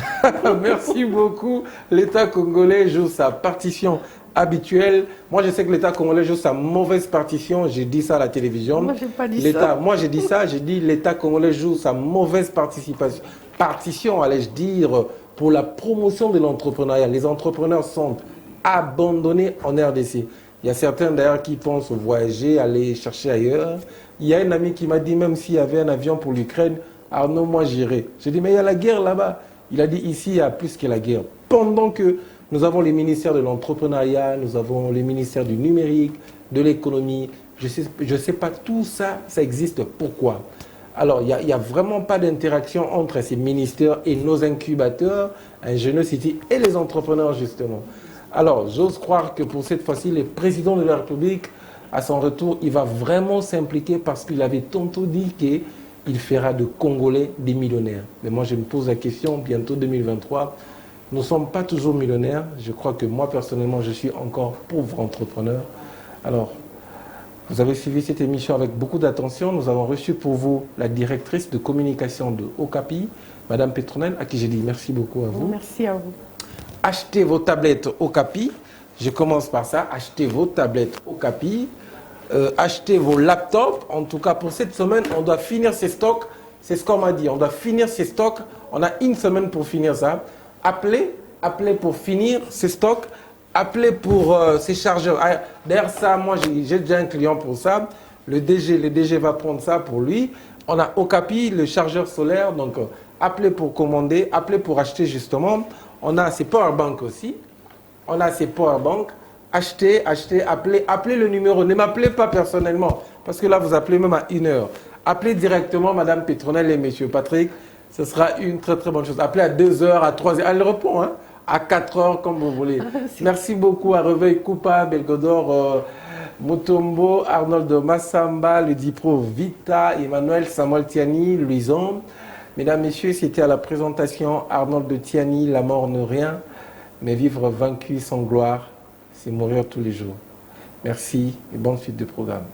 Merci beaucoup. L'État congolais joue sa partition habituelle. Moi, je sais que l'État congolais joue sa mauvaise partition. J'ai dit ça à la télévision. Moi, j'ai pas dit ça. Moi, j'ai dit ça. J'ai dit l'État congolais joue sa mauvaise partition, allais-je dire, pour la promotion de l'entrepreneuriat. Les entrepreneurs sont abandonnés en RDC. Il y a certains d'ailleurs qui pensent voyager, aller chercher ailleurs. Il y a un ami qui m'a dit, même s'il y avait un avion pour l'Ukraine, Arnaud, moi j'irai. J'ai dit, mais il y a la guerre là-bas. Il a dit, ici, il y a plus que la guerre. Pendant que nous avons les ministères de l'entrepreneuriat, nous avons les ministères du numérique, de l'économie, je sais pas, tout ça, ça existe. Pourquoi? Alors, il n'y a vraiment pas d'interaction entre ces ministères et nos incubateurs, Ingénieux City et les entrepreneurs, justement. Alors, j'ose croire que pour cette fois-ci, le président de la République, à son retour, il va vraiment s'impliquer parce qu'il avait tantôt dit qu'il fera de Congolais des millionnaires. Mais moi, je me pose la question, bientôt 2023, nous ne sommes pas toujours millionnaires. Je crois que moi, personnellement, je suis encore pauvre entrepreneur. Alors, vous avez suivi cette émission avec beaucoup d'attention. Nous avons reçu pour vous la directrice de communication de Okapi, Madame Petronel, à qui j'ai dit merci beaucoup à vous. Merci à vous. Achetez vos tablettes Okapi. Je commence par ça. Achetez vos tablettes Okapi. Achetez vos laptops. En tout cas, pour cette semaine, on doit finir ces stocks. C'est ce qu'on m'a dit. On doit finir ces stocks. On a une semaine pour finir ça. Appelez pour finir ces stocks. Appelez pour ces chargeurs. D'ailleurs, ça, moi, j'ai déjà un client pour ça. Le DG va prendre ça pour lui. On a Okapi, le chargeur solaire. Donc, appelez pour commander. Appelez pour acheter, justement. On a ces powerbanks aussi. On a ces powerbanks. Achetez, appelez le numéro. Ne m'appelez pas personnellement, parce que là, vous appelez même à 1h. Appelez directement Madame Petronel et Monsieur Patrick. Ce sera une très très bonne chose. Appelez à 2h, à 3h. Elle répond, hein, à 4h, comme vous voulez. Merci beaucoup à Réveil Coupa, Belgodor, Mutombo, Arnold Massamba, le Dipro Vita, Emmanuel, Samuel Tiani, Louison. Mesdames, Messieurs, c'était à la présentation Arnold de Tiani, La mort ne rien, mais vivre vaincu sans gloire, c'est mourir tous les jours. Merci et bonne suite de programme.